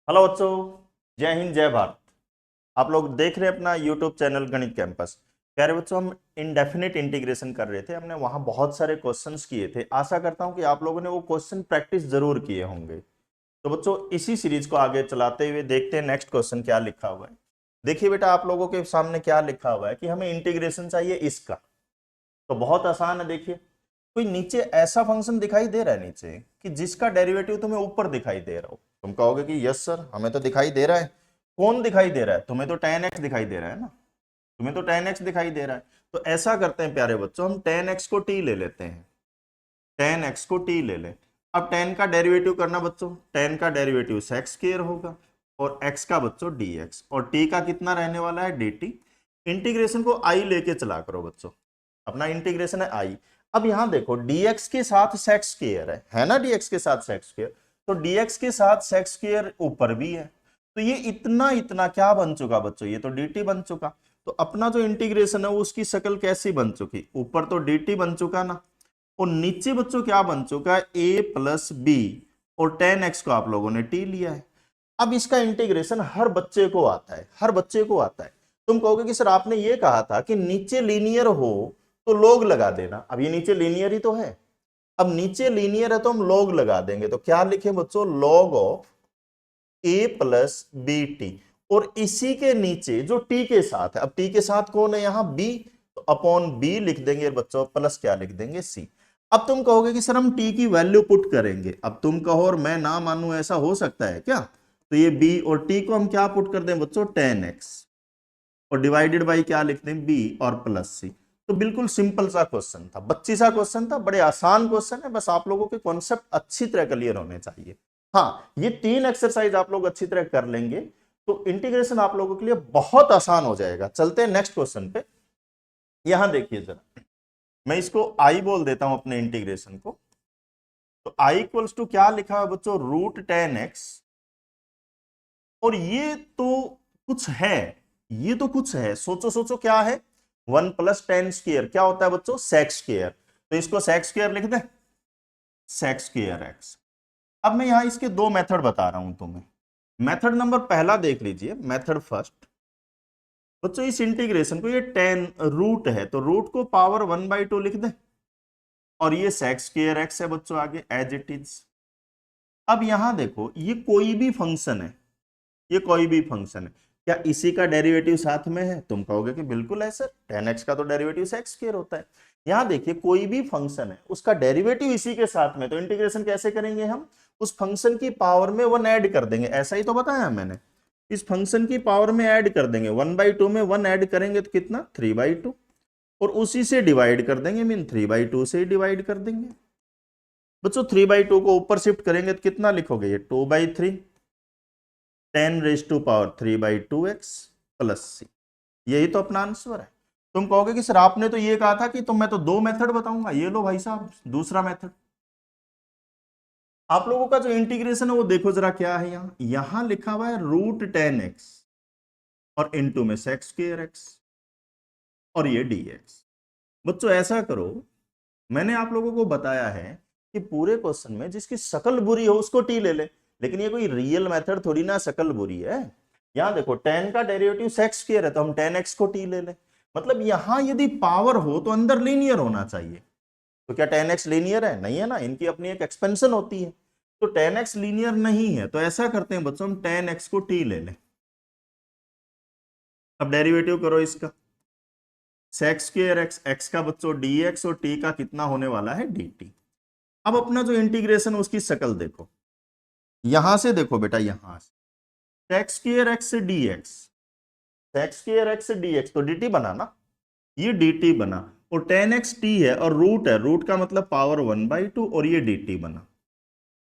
Hello बच्चों। जय हिंद जय भारत। आप लोग देख रहे हैं अपना यूट्यूब चैनल गणित कैंपस। प्यारे बच्चों, हम इनडेफिनिट इंटीग्रेशन कर रहे थे। हमने वहां बहुत सारे क्वेश्चंस किए थे। आशा करता हूं कि आप लोगों ने वो क्वेश्चन प्रैक्टिस जरूर किए होंगे। तो बच्चों, इसी सीरीज को आगे चलाते हुए देखते हैं नेक्स्ट क्वेश्चन क्या लिखा हुआ है। देखिए बेटा, आप लोगों के सामने क्या लिखा हुआ है कि हमें इंटीग्रेशन चाहिए इसका। तो बहुत आसान है। देखिए, कोई नीचे ऐसा फंक्शन दिखाई दे रहा है नीचे कि जिसका डेरिवेटिव तुम्हें ऊपर दिखाई दे रहा हो। तुम कहोगे कि यस सर, हमें तो दिखाई दे रहा है। कौन दिखाई दे रहा है? तुम्हें तो tan x दिखाई दे रहा है ना। तुम्हें तो tan x दिखाई दे रहा है। तो ऐसा करते हैं प्यारे बच्चों, हम tan x को t ले लेते हैं। tan x को t ले लें। अब tan का डेरिवेटिव करना बच्चों, tan का डेरिवेटिव sec स्क्वायर होगा और x का बच्चों dx, और t का कितना रहने वाला है dt। इंटीग्रेशन को i लेके चला करो बच्चों। अपना इंटीग्रेशन है i। अब यहां देखो, dx के साथ sec स्क्वायर है ना, dx के साथ sec स्क्वायर। तो dx के साथ sec स्क्वायर ऊपर भी है। तो ये इतना इतना क्या बन चुका बच्चों? ये तो dt बन चुका। तो अपना जो इंटीग्रेशन है उसकी शक्ल कैसी बन चुकी? ऊपर तो dt बन चुका ना, और नीचे बच्चों क्या बन चुका है? a प्लस बी, और tan x को आप लोगों ने t लिया है। अब इसका इंटीग्रेशन हर बच्चे को आता है, हर बच्चे को आता है। तुम कहोगे कि सर आपने ये कहा था कि नीचे लीनियर हो तो log लगा देना। अब ये नीचे लीनियर ही तो है। अब नीचे लीनियर है तो हम log लगा देंगे। तो क्या लिखे बच्चों? log of a plus B T. और इसी के नीचे जो t के साथ है, अब t के साथ कौन है यहाँ? b। तो अपॉन b लिख देंगे बच्चों, प्लस क्या लिख देंगे? c। अब तुम कहोगे कि सर हम t की वैल्यू पुट करेंगे। अब तुम कहो और मैं ना मानूं, ऐसा हो सकता है क्या? तो ये b और t को हम क्या पुट कर दें बच्चों? tan x, और डिवाइडेड बाई क्या लिख दें? b और प्लस c। तो बिल्कुल सिंपल सा क्वेश्चन था, बच्ची सा क्वेश्चन था, बड़े आसान क्वेश्चन है। बस आप लोगों के कॉन्सेप्ट अच्छी तरह क्लियर होने चाहिए। हाँ, ये 3 एक्सरसाइज आप लोग अच्छी तरह कर लेंगे तो इंटीग्रेशन आप लोगों के लिए बहुत आसान हो जाएगा। चलते हैं नेक्स्ट क्वेश्चन पे। यहां देखिए जरा, मैं इसको आई बोल देता हूं अपने इंटीग्रेशन को। तो आई इक्वल्स टू क्या लिखा है बच्चों? √10x। और ये तो कुछ है, ये तो कुछ है। सोचो सोचो क्या है? 1 + tan² क्या होता है बच्चों? sec square. तो इसको sec स्क्वायर लिख दें, sec स्क्वायर x। अब मैं यहां इसके दो मेथड बता रहा हूं तुम्हें। मेथड नंबर पहला देख लीजिए, मेथड फर्स्ट। बच्चों इस इंटीग्रेशन को, ये टेन रूट है तो रूट को पावर 1/2 लिख दें, और ये sec स्क्वायर x है बच्चों आगे एज इट इज। अब यहां देखो, ये कोई भी फंक्शन है, ये कोई भी फंक्शन है। क्या इसी का डेरिवेटिव साथ में है? तुम कहोगे कि बिल्कुल है सर, tan x का तो डेरिवेटिव sec स्क्वायर होता है। यहां देखिए, कोई भी फंक्शन है उसका डेरिवेटिव इसी के साथ में, तो इंटीग्रेशन कैसे करेंगे हम? उस फंक्शन की पावर में 1 ऐड कर देंगे। ऐसा ही तो बताया मैंने। इस फंक्शन की पावर में ऐड कर देंगे, 1/2 में 1 ऐड करेंगे तो कितना? 3/2। और उसी से डिवाइड कर देंगे, मीन 3/2 से डिवाइड कर देंगे। बच्चों 3/2 को ऊपर शिफ्ट करेंगे तो कितना लिखोगे? ये 2/3, 10⁻³ x प्लस c। यही तो अपना आंसर है। तुम कहोगे कि सर आपने तो ये कहा था कि मैं तो दो मेथड बताऊंगा। ये लो भाई साहब दूसरा मेथड। आप लोगों का जो इंटीग्रेशन है वो देखो जरा क्या है। यहां लिखा हुआ है √10x, और इनटू में sec स्क्वायर x, और ये dx। बच्चों ऐसा करो, मैंने आप लोगों को बताया है कि पूरे क्वेश्चन में जिसकी शकल बुरी हो उसको टी ले ले। लेकिन ये कोई रियल मेथड थोड़ी ना शकल बुरी है। यहां देखो, tan का डेरिवेटिव sec स्क्वायर है तो हम tan x को t ले ले। मतलब यहां यदि पावर हो तो अंदर लीनियर होना चाहिए। तो क्या tan x लीनियर है? नहीं है ना, इनकी अपनी एक एक्सपेंशन होती है। तो tan x लीनियर नहीं है, तो ऐसा करते हैं बच्चों, हम tan x को t ले लें। अब डेरिवेटिव करो इसका, sec स्क्वायर x, x का बच्चों dx, और t का कितना होने वाला है? dt। अब अपना जो इंटीग्रेशन उसकी शक्ल देखो, यहां से देखो बेटा, यहां से sec स्क्वायर x से dx, sec स्क्वायर x से dx तो dt बना ना, ये dt बना। और tan x t है और रूट है, रूट का मतलब पावर 1/2, और ये dt बना।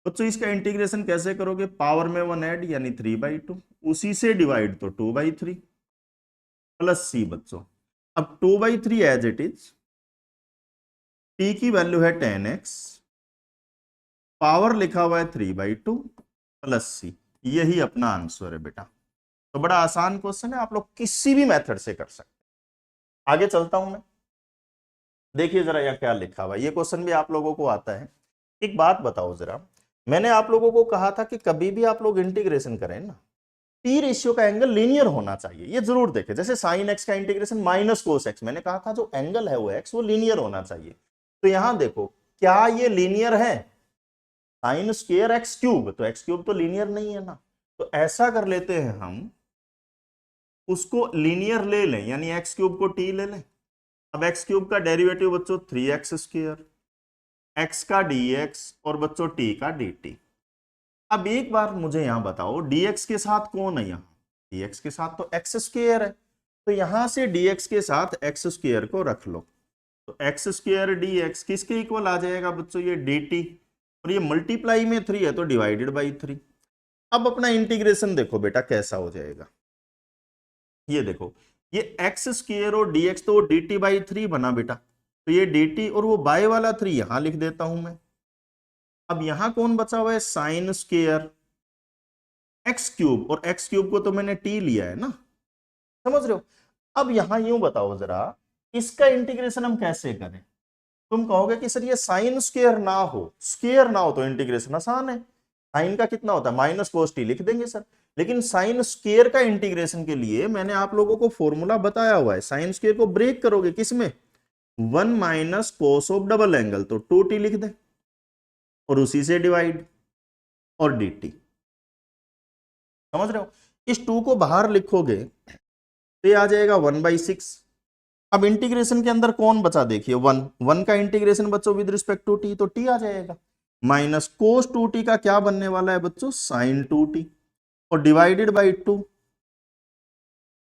बच्चों इसका इंटीग्रेशन कैसे करोगे? पावर में 1 ऐड यानी 3/2, उसी से डिवाइड तो 2/3 प्लस c बच्चों। अब 2/3 एज इट इज, t की वैल्यू है tan x, पावर लिखा हुआ है 3/2 प्लस c। यही अपना आंसर है बेटा। तो बड़ा आसान क्वेश्चन है, आप लोग किसी भी मेथड से कर सकते हैं। आगे चलता हूं मैं। देखिए जरा यह क्या लिखा हुआ है, ये क्वेश्चन भी आप लोगों को आता है। एक बात बताओ जरा, मैंने आप लोगों को कहा था कि कभी भी आप लोग इंटीग्रेशन करें ना, टी रेशियो का एंगल लीनियर होना चाहिए, ये जरूर देखें। जैसे साइन एक्स का इंटीग्रेशन माइनस कोस एक्स, मैंने कहा था जो एंगल है वो एक्स, वो लीनियर होना चाहिए। तो यहां देखो, क्या ये लीनियर है? साइन स्क्वायर एक्स क्यूब, तो एक्स क्यूब तो लीनियर नहीं है ना। तो ऐसा कर लेते हैं हम, उसको लीनियर ले लें, यानी एक्स क्यूब को टी ले लें। अब एक्स क्यूब का डेरिवेटिव बच्चों 3x स्क्वायर, एक्स का dx और बच्चों t का dt। अब एक बार मुझे यहां बताओ, dx के साथ कौन है? यहाँ dx के साथ तो एक्स स्क्वायर है, तो यहां से dx के साथ एक्स स्क्वायर को रख लो, तो एक्स स्क्वायर dx किसके इक्वल आ जाएगा बच्चों? ये dt, और ये मल्टीप्लाई में 3 है तो डिवाइडेड बाई 3। अब अपना इंटीग्रेशन देखो बेटा कैसा हो जाएगा, ये देखो, ये एक्स स्क्वायर और dx तो वो dt बाई 3 बना बेटा, तो ये dt और वो बाय वाला 3 यहां लिख देता हूं मैं। अब यहां कौन बचा हुआ है? साइन स्क्वायर एक्स क्यूब, और एक्स क्यूब को तो मैंने t लिया है ना, समझ रहे हो? अब यहां यूं बताओ जरा, इसका इंटीग्रेशन हम कैसे करें? तुम कहोगे कि सर ये साइन स्क्वायर ना हो तो इंटीग्रेशन आसान है। साइन का कितना होता है? माइनस कोस टी लिख देंगे सर। लेकिन साइन स्क्वायर का इंटीग्रेशन के लिए मैंने आप लोगों को फॉर्मूला बताया हुआ है, साइन स्क्वायर को ब्रेक करोगे किसमें? 1 minus cos of double angle, तो 2t लिख दे और उसी से डिवाइड और dt। समझ रहे हो? इस 2 को बाहर लिखोगे तो ये आ जाएगा 1/6। अब इंटीग्रेशन के अंदर कौन बचा? देखिए 1 का इंटीग्रेशन बच्चों विद रिस्पेक्ट टू टी, तो टी आ जाएगा। माइनस कोस 2t का क्या बनने वाला है बच्चों? साइन 2t, और डिवाइडेड बाई 2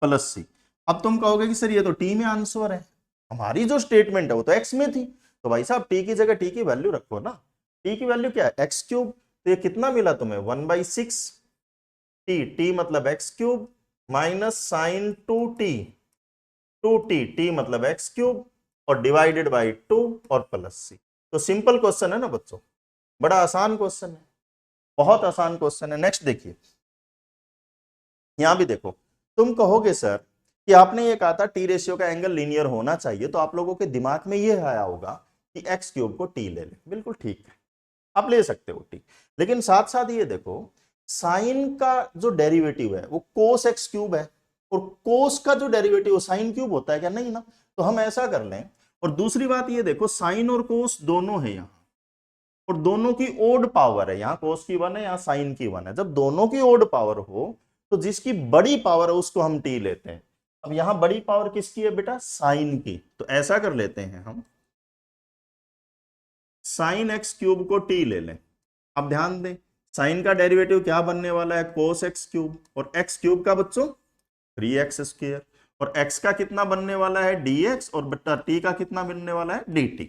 प्लस सी। अब तुम कहोगे कि सर ये तो टी में आंसर है, हमारी जो स्टेटमेंट है वो तो एक्स में थी, तो भाई साहब टी की जगह टी की वैल्यू रखो ना। टी की वैल्यू क्या है? X cube. तो ये कितना मिला तुम्हें? 1/6 टी, टी मतलब X cube, minus sine 2t, 2t, T मतलब एक्स क्यूब, और डिवाइडेड बाई 2 और प्लस सी। तो सिंपल क्वेश्चन है ना बच्चों, बड़ा आसान क्वेश्चन है, बहुत आसान क्वेश्चन है। नेक्स्ट देखिए, यहां भी देखो, तुम कहोगे सर कि आपने ये कहा था टी रेशियो का एंगल लीनियर होना चाहिए, तो आप लोगों के दिमाग में ये आया होगा कि एक्स क्यूब को टी ले ले। बिल्कुल ठीक है, आप ले सकते हो टी, लेकिन साथ साथ ये देखो, साइन का जो डेरिवेटिव है वो कोस एक्स क्यूब है, और कोस का जो डेरिवेटिव साइन क्यूब होता है क्या? नहीं ना। तो हम ऐसा कर लें, और दूसरी बात ये देखो, साइन और कोस दोनों है यहाँ, और दोनों की ओड पावर है, यहाँ कोस की 1 है, यहाँ साइन की 1 है। जब दोनों की ओड पावर हो तो जिसकी बड़ी पावर है उसको हम टी लेते हैं। अब यहां बड़ी पावर किसकी है बेटा? साइन की। तो ऐसा कर लेते हैं हम, साइन एक्स क्यूब को टी ले लें। अब ध्यान दें, साइन का डेरिवेटिव क्या बनने वाला है? कोस एक्स क्यूब, और एक्स क्यूब का बच्चों 3x स्क्वायर, और x का कितना बनने वाला है? dx, और बट्टा t का कितना बनने वाला है? dt।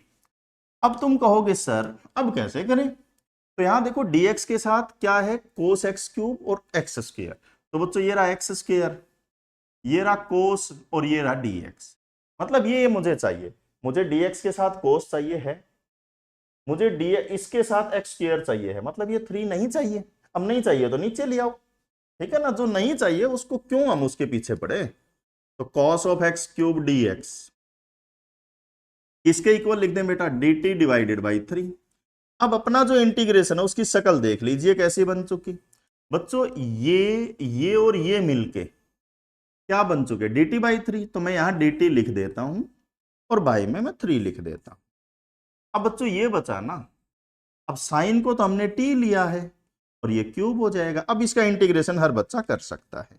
अब तुम कहोगे सर अब कैसे करें? तो यहां देखो, dx के साथ क्या है? कोस एक्स क्यूब और एक्स स्क्वायर, तो बच्चों ये रहा एक्स स्क्वायर, ये रहा कोस, और ये रहा dx। मतलब ये मुझे चाहिए, मुझे dx के साथ कोस चाहिए है, मुझे डी इसके साथ एक्स स्क्वायर चाहिए है, मतलब ये 3 नहीं चाहिए। अब नहीं चाहिए तो नीचे ले आओ, ठीक है ना। जो नहीं चाहिए उसको क्यों हम उसके पीछे पड़े? तो cos of x cube dx इसके इक्वल लिख दें बेटा dt डिवाइडेड बाई 3। अब अपना जो इंटीग्रेशन है उसकी शक्ल देख लीजिए कैसी बन चुकी बच्चों। ये और ये मिलके क्या बन चुके? dt by 3। तो मैं यहां dt लिख देता हूं, और बाई में मैं 3 लिख देता हूं। अब बच्चों ये बचा ना, अब साइन को तो हमने t लिया है, और ये क्यूब हो जाएगा। अब इसका इंटीग्रेशन हर बच्चा कर सकता है।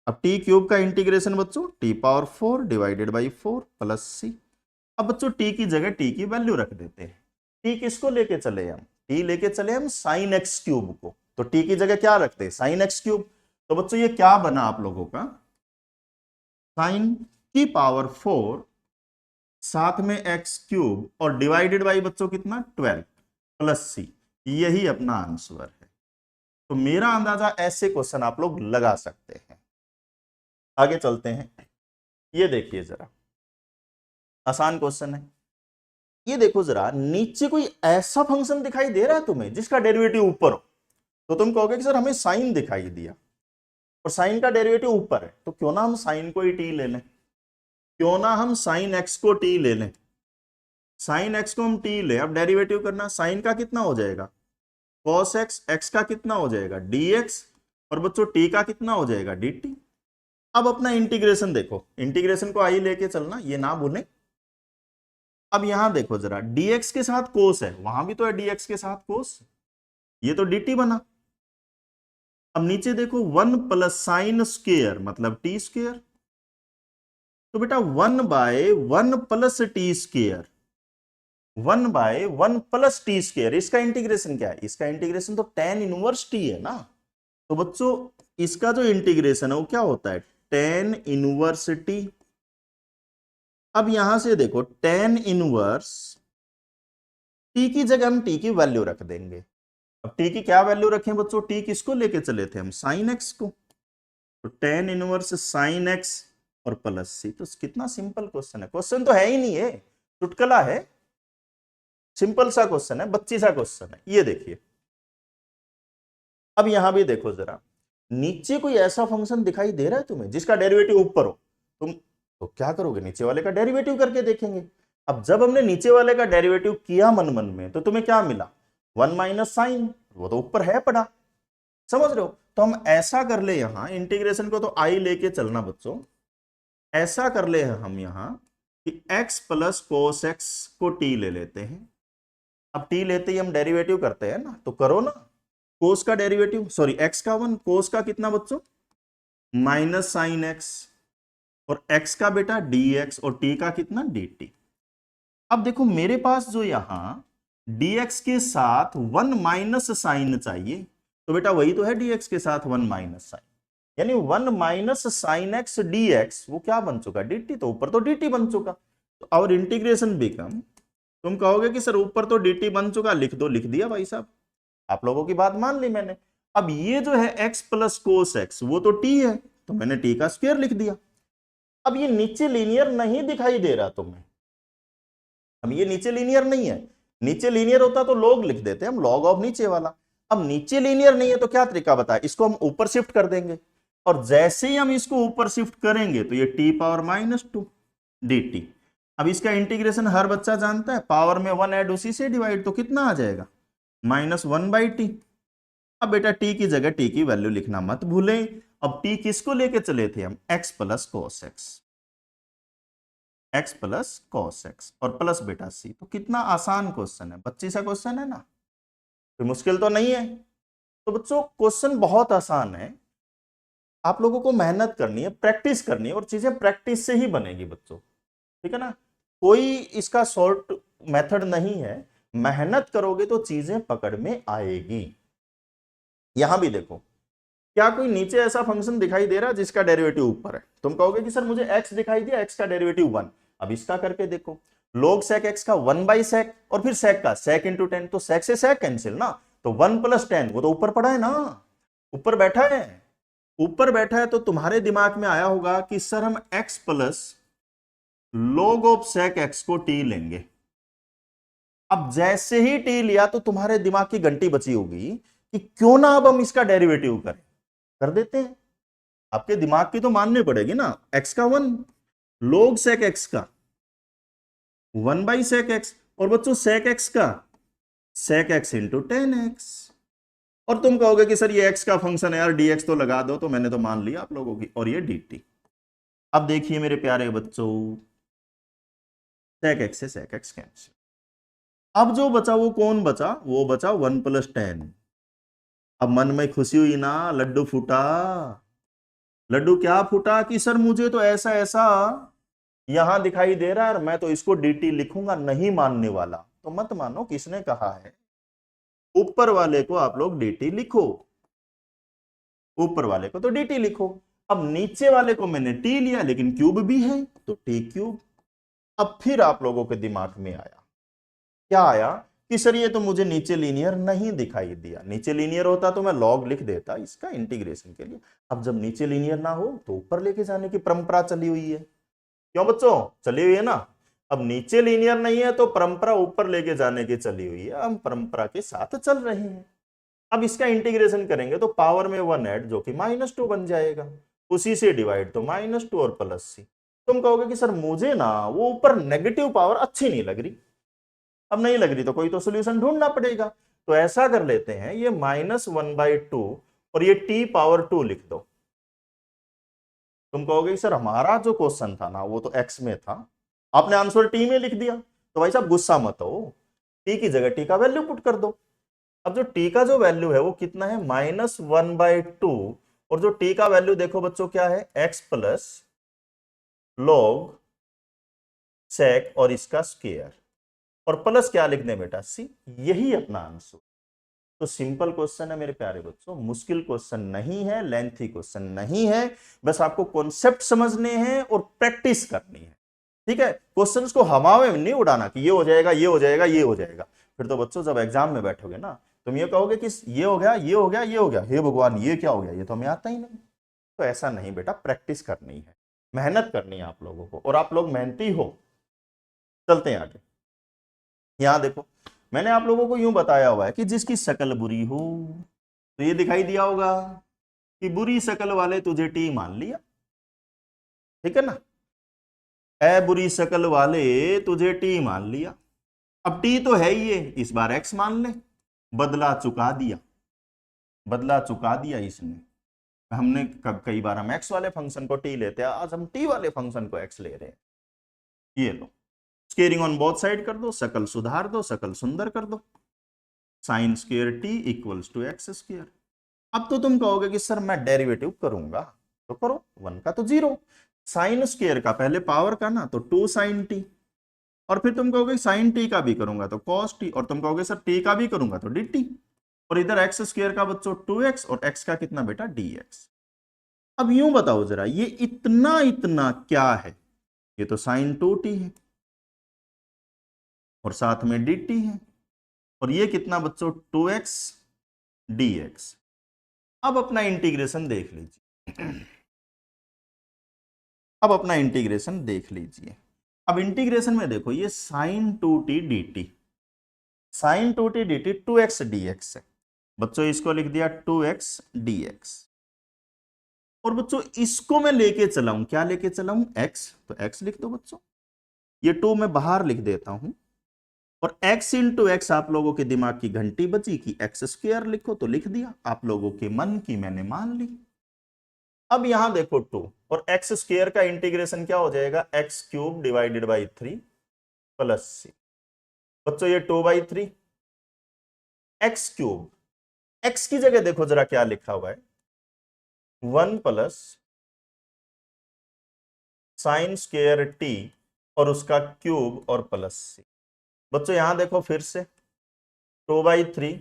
अब टी क्यूब का इंटीग्रेशन बच्चों t⁴ डिवाइडेड बाई 4 प्लस सी। अब बच्चों टी की जगह टी की वैल्यू रख देते हैं। टी किसको लेके चले हम? टी लेके चले हम साइन एक्स क्यूब को, तो टी की जगह क्या रखते हैं? Sine x cube. तो बच्चों ये क्या बना आप लोगों का? साइन की पावर 4 साथ में एक्स क्यूब, और डिवाइडेड बाई बच्चों कितना? 12 प्लस सी। यही अपना आंसर है। तो मेरा अंदाजा ऐसे क्वेश्चन आप लोग लगा सकते हैं। आगे चलते हैं, ये देखिए जरा, आसान क्वेश्चन है। ये देखो जरा, नीचे कोई ऐसा फंक्शन दिखाई दे रहा है तुम्हें जिसका डेरिवेटिव ऊपर हो? तो तुम कहोगे कि सर हमें साइन दिखाई दिया, और साइन का डेरिवेटिव ऊपर है, तो क्यों ना हम साइन को ही टी ले लें, क्यों ना हम साइन एक्स को टी ले लें। साइन एक्स को हम टी ले, अब डेरिवेटिव करना, साइन का कितना हो जाएगा? cos x, x का कितना हो जाएगा dx, और बच्चों t का कितना हो जाएगा dt। अब अपना इंटीग्रेशन देखो, इंटीग्रेशन को आई लेके चलना, ये ना भूलें। अब यहां देखो जरा, dx के साथ cos है, वहां भी तो है dx के साथ cos, ये तो dt बना। अब नीचे देखो 1 प्लस साइन स्क्वेयर मतलब टी स्क्वेयर, तो बेटा 1/1 plus T square, 1/1 plus T square, इसका इंटीग्रेशन क्या है? इसका इंटीग्रेशन तो tan इनवर्स टी है ना। तो बच्चों इसका जो इंटीग्रेशन है वो क्या होता है? tan inverse T. अब यहां से देखो tan इनवर्स टी की जगह हम टी की वैल्यू रख देंगे। अब टी की क्या वैल्यू रखें बच्चों? टी किसको लेके चले थे हम? साइन एक्स को। तो tan इनवर्स साइन एक्स और प्लस सी। तो कितना सिंपल क्वेश्चन है, क्वेश्चन तो है ही नहीं है, चुटकुला है, सिंपल सा क्वेश्चन है, बच्ची सा क्वेश्चन है। ये देखिए, अब यहां भी देखो जरा, नीचे कोई ऐसा फंक्शन दिखाई दे रहा है तुम्हें जिसका डेरिवेटिव ऊपर हो, तुम तो क्या करोगे? नीचे वाले का डेरिवेटिव करके देखेंगे। अब जब हमने नीचे वाले का डेरिवेटिव किया मन मन में, तो तुम्हें क्या मिला? 1 माइनस साइन, वो तो ऊपर है पड़ा, समझ रहे हो? तो हम ऐसा कर ले, यहां इंटीग्रेशन को तो आई लेके चलना बच्चों, ऐसा कर ले हम यहां कि x प्लस कोस एक्स को t ले लेते हैं। अब t लेते ही हम डेरिवेटिव करते हैं ना, तो करो ना, कोस का डेरिवेटिव, सॉरी x का 1, कोस का कितना बच्चों? माइनस साइन एक्स, और x का बेटा dx, और t का कितना? dt। अब देखो मेरे पास जो यहां dx के साथ 1 माइनस साइन चाहिए, तो बेटा वही तो है dx के साथ 1 माइनस साइन, यानी 1 माइनस साइन एक्स dx, वो क्या बन चुका? dt। तो ऊपर तो dt बन चुका, तो और इंटीग्रेशन बिकम, तुम कहोगे कि सर ऊपर तो dt बन चुका, लिख दो, लिख दिया भाई साहब, आप लोगों की बात मान ली मैंने। अब ये जो है x प्लस कोस एक्स, वो तो t है, तो मैंने t का स्क्वायर लिख दिया। अब ये नीचे लीनियर नहीं दिखाई दे रहा तुम्हें, अब ये नीचे लीनियर नहीं है, नीचे लीनियर होता तो log लिख देते हम, log ऑफ नीचे वाला। अब नीचे लीनियर नहीं है तो क्या तरीका बताए? इसको हम ऊपर शिफ्ट कर देंगे, और जैसे ही हम इसको ऊपर शिफ्ट करेंगे तो ये t पावर -2 dt। अब इसका इंटीग्रेशन हर बच्चा जानता है, पावर में 1 ऐड उसी से डिवाइड, तो कितना आ जाएगा? -1/t। अब बेटा t की जगह t की वैल्यू लिखना मत भूलें। अब t किसको लेके चले थे हम? x plus cos x, x plus cos x और प्लस बेटा c। तो कितना आसान क्वेश्चन है, बच्ची सा क्वेश्चन है ना, कोई मुश्किल तो नहीं है। तो बच्चों क्वेश्चन बहुत आसान है, आप लोगों को मेहनत करनी है, प्रैक्टिस करनी है, और चीजें प्रैक्टिस से ही बनेगी बच्चों, ठीक है ना। कोई इसका शॉर्ट मेथड नहीं है, मेहनत करोगे तो चीजें पकड़ में आएगी। यहां भी देखो, क्या कोई नीचे ऐसा फंक्शन दिखाई दे रहा है जिसका डेरिवेटिव ऊपर है? तुम कहोगे कि सर मुझे x दिखाई दिया, x का डेरिवेटिव 1। अब इसका करके देखो, log sec x का 1/sec, और फिर sec का sec इंटू 10, तो sec से sec कैंसिल ना, तो 1 प्लस 10, वो तो ऊपर पड़ा है ना, ऊपर बैठा है, ऊपर बैठा है। तो तुम्हारे दिमाग में आया होगा कि सर हम x plus log of sec x को t लेंगे। अब जैसे ही t लिया तो तुम्हारे दिमाग की घंटी बची होगी कि क्यों ना अब हम इसका डेरिवेटिव करें, कर देते हैं। आपके दिमाग की तो माननी पड़ेगी ना, x का 1, log sec x का 1/sec x, और बच्चों sec x का sec x इंटू 10x। और तुम कहोगे कि सर ये x का फंक्शन है यार, dx तो लगा दो, तो मैंने तो मान लिया आप लोगों की, और ये dt। अब देखिए मेरे प्यारे बच्चों, sec x से sec x कैंसिल, अब जो बचा वो कौन बचा? वो बचा 1 प्लस 10। अब मन में खुशी हुई ना, लड्डू फूटा। लड्डू क्या फूटा कि सर मुझे तो ऐसा ऐसा यहां दिखाई दे रहा है, मैं तो इसको dt लिखूंगा, नहीं मानने वाला तो मत मानो। किसने कहा है? ऊपर वाले को आप लोग dt लिखो, ऊपर वाले को तो dt लिखो। अब नीचे वाले को मैंने t लिया, लेकिन क्यूब भी है तो t क्यूब। अब फिर आप लोगों के दिमाग में आया, क्या आया? कि सर ये तो मुझे नीचे लीनियर नहीं दिखाई दिया, नीचे लीनियर होता तो मैं log लिख देता इसका इंटीग्रेशन के लिए। अब जब नीचे लीनियर ना हो तो ऊपर लेके जाने की परंपरा चली हुई है, क्यों बच्चों? चली हुई है ना। अब नीचे लीनियर नहीं है तो परंपरा ऊपर लेके जाने की चली हुई है, हम परंपरा के साथ चल रहे हैं। अब इसका इंटीग्रेशन करेंगे तो पावर में 1 ऐड, जो कि -2 बन जाएगा, उसी से डिवाइड, तो -2 और प्लस सी। तुम कहोगे कि सर मुझे ना वो ऊपर नेगेटिव पावर अच्छी नहीं लग रही। अब नहीं लग रही तो कोई तो सोल्यूशन ढूंढना पड़ेगा। तो ऐसा कर लेते हैं, ये -1/2 और ये t⁻2 लिख दो। तुम कहोगे सर हमारा जो क्वेश्चन था ना वो तो x में था, आपने आंसर t में लिख दिया। तो भाई साहब गुस्सा मत हो, t की जगह t का वैल्यू पुट कर दो। अब जो t का जो वैल्यू है वो कितना है, -1/2, और जो t का वैल्यू देखो बच्चों क्या है, x प्लस log sec और इसका स्क्वायर, और प्लस क्या लिख दें बेटा, c। यही अपना आंसर। तो सिंपल क्वेश्चन है मेरे प्यारे बच्चों, मुश्किल क्वेश्चन नहीं है, लेंथी क्वेश्चन नहीं है, बस आपको कॉन्सेप्ट समझने हैं और प्रैक्टिस करनी है। ठीक है, क्वेश्चंस को हवा में नहीं उड़ाना कि ये हो जाएगा, ये हो जाएगा, ये हो जाएगा। फिर तो बच्चों जब एग्जाम में बैठोगे ना, तुम ये कहोगे कि ये हो गया, ये हो गया, ये हो गया, हे भगवान ये क्या हो गया, ये तो हमें आता ही नहीं। तो ऐसा नहीं बेटा, प्रैक्टिस करनी है, मेहनत करनी है आप लोगों को, और आप लोग मेहनती हो। चलते हैं आगे। यहां देखो, मैंने आप लोगों को यूं बताया हुआ है कि जिसकी शक्ल बुरी हो, तो ये दिखाई दिया होगा कि बुरी शक्ल वाले तुझे टी मान लिया, ठीक है ना। ए बुरी शक्ल वाले तुझे टी मान लिया। अब टी तो है ही, ये इस बार एक्स मान ले, बदला चुका दिया, बदला चुका दिया इसने। हमने कई बार हम एक्स वाले फंक्शन को टी लेते हैं, आज हम टी वाले फंक्शन को एक्स ले रहे हैं। ये लो, स्केयरिंग ऑन बोथ साइड कर दो, शकल सुधार दो, शकल सुंदर कर दो। Sine square T equals to X square. अब तो तुम कहोगे कि सर मैं डेरिवेटिव करूंगा, तो करो, 1 का तो 0, साइन स्क्वायर का पहले पावर का ना, तो 2 साइन टी, और फिर तुम कहोगे साइन टी का भी करूंगा तो कॉस टी, और तुम कहोगे सर टी का भी करूंगा तो डी टी, और इधर एक्स स्क्वायर का बच्चों 2x, और x का कितना बेटा dx। अब यूं बताओ जरा, ये इतना इतना क्या है, ये तो साइन 2t है और साथ में dt है, और ये कितना बच्चों 2x dx। अब अपना इंटीग्रेशन देख लीजिए, अब अपना इंटीग्रेशन देख लीजिए। अब इंटीग्रेशन में देखो, ये sine 2t dt, sine 2t dt 2x dx है बच्चों, इसको लिख दिया 2x dx। और बच्चों इसको मैं लेके चला हूं, क्या लेके चला हूं, x, तो x लिख दो बच्चों, ये 2 मैं बाहर लिख देता हूं, और x इंटू एक्स आप लोगों के दिमाग की घंटी बची कि एक्स स्क्वायर लिखो, तो लिख दिया, आप लोगों के मन की मैंने मान ली। अब यहां देखो 2 और एक्स स्क्वायर का इंटीग्रेशन क्या हो जाएगा, X cube divided by 3 plus C. बच्चों ये 2/3 एक्स क्यूब, एक्स की जगह देखो जरा क्या लिखा हुआ है, 1 प्लस साइन स्क्वायर टी और उसका क्यूब और प्लस सी। बच्चों यहां देखो फिर से 2/3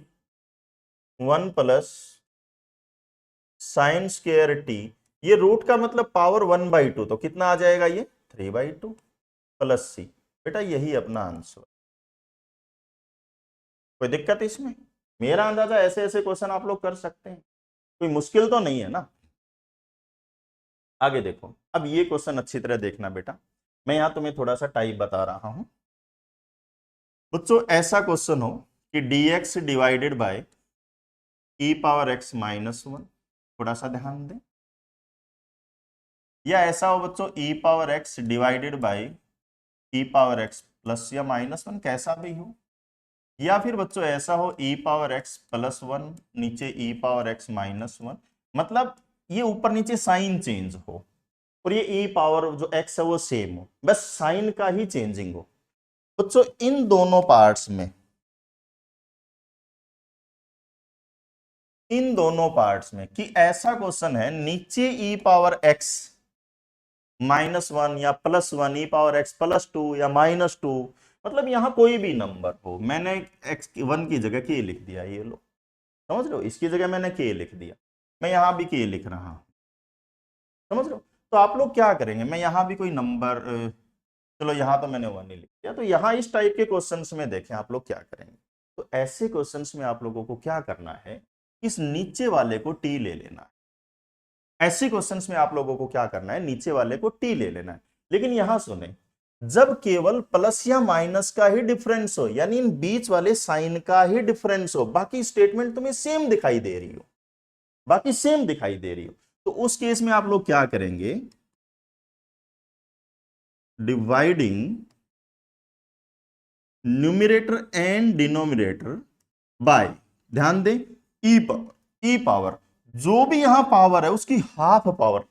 1 प्लस साइन स्क्वायर टी, ये रूट का मतलब पावर 1/2, तो कितना आ जाएगा ये 3/2 प्लस सी। बेटा यही अपना आंसर, कोई दिक्कत इसमें, मेरा अंदाजा ऐसे ऐसे क्वेश्चन आप लोग कर सकते हैं, कोई मुश्किल तो नहीं है ना। आगे देखो, अब ये क्वेश्चन अच्छी तरह देखना बेटा, मैं यहां तुम्हें थोड़ा सा टाइप बता रहा हूं। बच्चों ऐसा क्वेश्चन हो कि dx डिवाइडेड बाय e⁻x-1, थोड़ा सा ध्यान दें, या ऐसा हो बच्चों e⁻x divided by e⁻x plus या -1, कैसा भी हो, या फिर बच्चों ऐसा हो e⁻x +1 नीचे e⁻x-1, मतलब ये ऊपर नीचे साइन चेंज हो, और ये e पावर जो x है वो सेम हो, बस साइन का ही चेंजिंग हो। बच्चों इन दोनों पार्ट्स में, इन दोनों पार्ट्स में कि ऐसा क्वेश्चन है नीचे e⁻x -1 या +1, e⁻x +2 या -2, मतलब यहां कोई भी नंबर हो, मैंने x1 की जगह k लिख दिया, ये लो समझ लो, इसकी जगह मैंने k लिख दिया, मैं यहां भी k लिख रहा हूं, समझ लो। तो आप लोग क्या करेंगे, मैं यहां भी कोई नंबर, चलो यहां तो मैंने 1 ही लिख दिया, तो यहां इस टाइप के क्वेश्चंस में देखें आप लोग क्या करेंगे। तो ऐसे क्वेश्चंस में आप लोगों को क्या करना है, इस नीचे वाले को t ले लेना है, ऐसे क्वेश्चंस में आप लोगों को क्या करना है, नीचे वाले को t ले लेना है। लेकिन यहां सुने, जब केवल प्लस या माइनस का ही डिफरेंस हो, यानी इन बीच वाले साइन का ही डिफरेंस हो, बाकी स्टेटमेंट तुम्हें सेम दिखाई दे रही हो, बाकी सेम दिखाई दे रही हो, तो उस केस में आप लोग क्या करेंगे, dividing numerator and denominator by, ध्यान दें, ई पावर जो भी यहां पावर है उसकी हाफ पावर,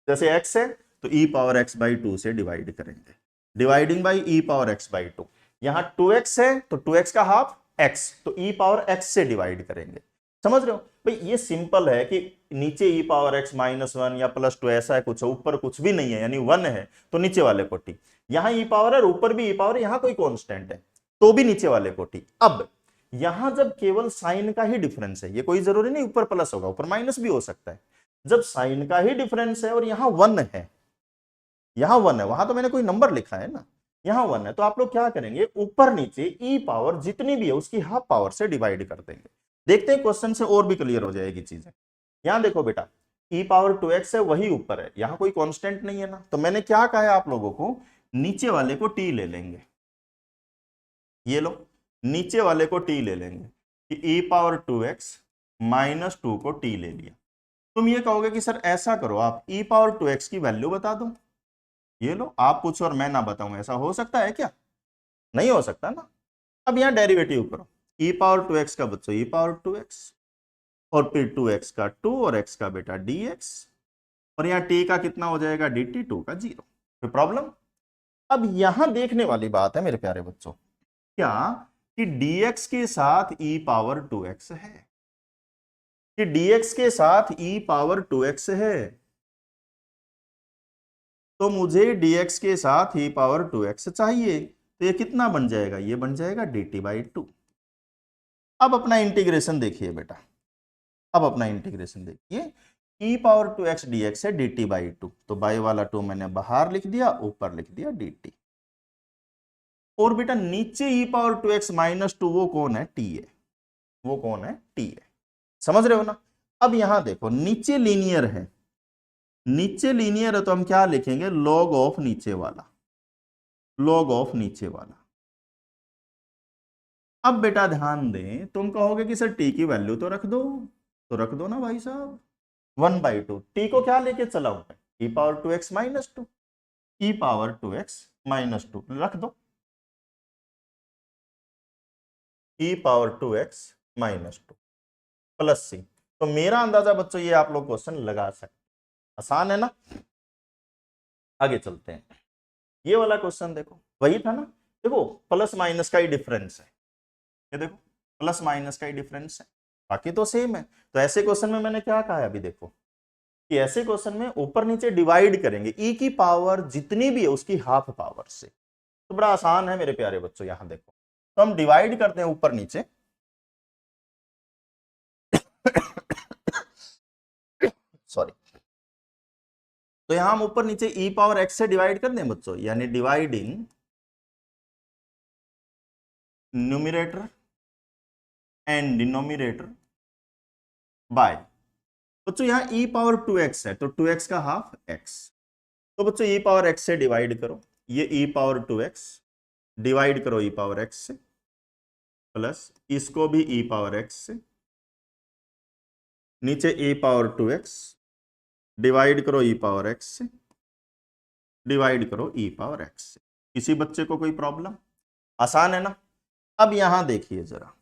जैसे x है तो ई पावर एक्स बाई टू से डिवाइड करेंगे, dividing by E power x by two. यहां 2x है तो 2x का हाफ x, तो ई पावर x से डिवाइड करेंगे। समझ रहे हो भाई, ये सिंपल है कि नीचे ई पावर एक्स -1 या +2 ऐसा है कुछ, ऊपर कुछ भी नहीं है यानी 1 है तो नीचे वाले को टी, यहां ई पावर है और ऊपर भी ई पावर है, यहां कोई कांस्टेंट है तो भी नीचे वाले को टी। अब यहां जब केवल साइन का ही डिफरेंस है, ये कोई जरूरी नहीं ऊपर प्लस होगा, ऊपर माइनस भी हो सकता है, जब साइन का ही डिफरेंस है और यहां 1 है, यहां 1 है, वहां तो मैंने कोई नंबर लिखा है ना, यहां 1 है, तो आप लोग क्या करेंगे, ऊपर नीचे ई पावर जितनी भी है उसकी हाफ पावर से डिवाइड कर देंगे। देखते हैं क्वेश्चन से और भी क्लियर हो जाएगी चीजें। यहां देखो बेटा, ई पावर 2x है वही ऊपर है, यहां कोई कांस्टेंट नहीं है ना, तो मैंने क्या कहा है आप लोगों को, नीचे वाले को टी ले लेंगे, ये लो नीचे वाले को टी ले लेंगे कि ई पावर 2x -2 को टी ले लिया। तुम ये कहोगे कि सर ऐसा करो आप ई पावर 2x की वैल्यू बता दो, ये लो आप पूछो और मैं ना बताऊं, ऐसा हो सकता है क्या, नहीं हो सकता ना। अब यहां डेरिवेटिव करो, ई पावर 2x का बच्चों ई पावर 2x, और फिर 2x का 2 और x का बेटा dx, और यहाँ t का कितना हो जाएगा dt, 2 का 0, कोई प्रॉब्लम। अब यहां देखने वाली बात है मेरे प्यारे बच्चों, क्या कि dx के साथ e पावर 2x है, कि dx के साथ e पावर 2x है, तो मुझे dx के साथ e पावर 2x चाहिए, तो ये कितना बन जाएगा, ये बन जाएगा dt बाई 2। अब अपना इंटीग्रेशन देखिए बेटा, अब अपना इंटीग्रेशन देखिए, e पावर 2x dx है dt बाई 2, तो बाई वाला 2 मैंने बाहर लिख दिया, ऊपर लिख दिया dt, और बेटा नीचे e पावर 2x -2 वो कौन है, t है, वो कौन है, t है, समझ रहे हो ना। अब यहां देखो नीचे लीनियर है, नीचे लीनियर है तो हम क्या लिखेंगे, लॉग ऑफ नीचे वाला, लॉग ऑफ नीचे वाला। अब बेटा ध्यान दें, तुम कहोगे कि सर टी की वैल्यू तो रख दो, तो रख दो ना भाई साहब, 1/2, टी को क्या लेके चला हूं मैं, ई पावर 2x -2, ई पावर 2x -2 रख दो, ई पावर 2x -2 प्लस सी। तो मेरा अंदाजा बच्चों ये आप लोग क्वेश्चन लगा सकते, आसान है ना। आगे चलते हैं, ये वाला क्वेश्चन देखो वही था ना, देखो प्लस माइनस का ही डिफरेंस है, ये देखो प्लस माइनस का ही डिफरेंस है, बाकी तो सेम है। तो ऐसे क्वेश्चन में मैंने क्या कहा है अभी देखो, कि ऐसे क्वेश्चन में ऊपर नीचे डिवाइड करेंगे, ई की पावर जितनी भी है उसकी हाफ पावर से, तो बड़ा आसान है मेरे प्यारे बच्चों। यहां देखो तो हम डिवाइड करते हैं ऊपर नीचे सॉरी, तो यहां हम ऊपर नीचे ई पावर एक्स से डिवाइड कर दें बच्चों, यानी dividing numerator and denominator by, बच्चों यहां ई पावर 2x है तो 2x का हाफ x, तो बच्चों ई पावर x से डिवाइड करो, ये ई पावर 2x डिवाइड करो ई पावर x से, प्लस इसको भी ई पावर x से, नीचे ई पावर 2x डिवाइड करो ई पावर x से, डिवाइड करो ई पावर x से। किसी बच्चे को कोई प्रॉब्लम, आसान है ना। अब यहां देखिए जरा,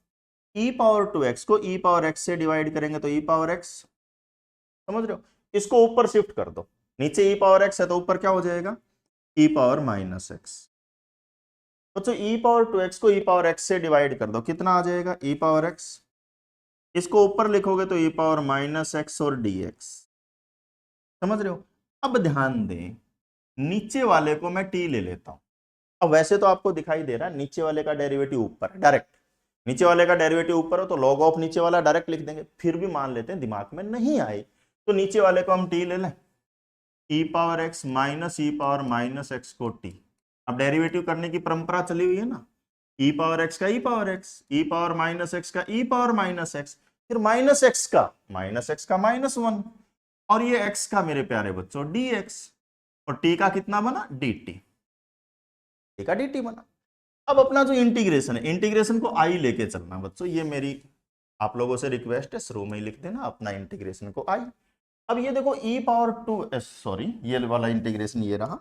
ई पावर 2x को ई पावर x से डिवाइड करेंगे तो ई पावर x, समझ रहे हो, इसको ऊपर शिफ्ट कर दो, नीचे ई पावर x है तो ऊपर क्या हो जाएगा, ई पावर -x। बच्चों ई पावर 2x को ई पावर x से डिवाइड कर दो, कितना आ जाएगा, ई पावर x, इसको ऊपर लिखोगे तो ई पावर -x और dx, समझ रहे हो। अब ध्यान दें, नीचे वाले को मैं t ले लेता हूं, अब वैसे तो आपको दिखाई दे रहा है नीचे वाले का डेरिवेटिव ऊपर है डायरेक्ट, नीचे वाले का डेरिवेटिव ऊपर हो तो लॉग ऑफ नीचे वाला डायरेक्ट लिख देंगे, फिर भी मान लेते हैं दिमाग में नहीं आए तो नीचे वाले को हम t ले लें, ई पावर एक्स माइनस ई पावर -x को t। अब डेरिवेटिव करने की परंपरा चली हुई है ना, ई पावर एक्स का ई पावर एक्स, ई पावर -x का ई पावर -x, फिर -x का -1, और ये x का मेरे प्यारे बच्चों dx, और t का कितना बना dt, t का dt बना। अब अपना जो इंटीग्रेशन है, इंटीग्रेशन को आई लेके चलना बच्चों, ये मेरी आप लोगों से रिक्वेस्ट है, शुरू में ही लिख देना अपना इंटीग्रेशन को आई। अब ये देखो ई पावर 2 सॉरी ये वाला इंटीग्रेशन ये रहा,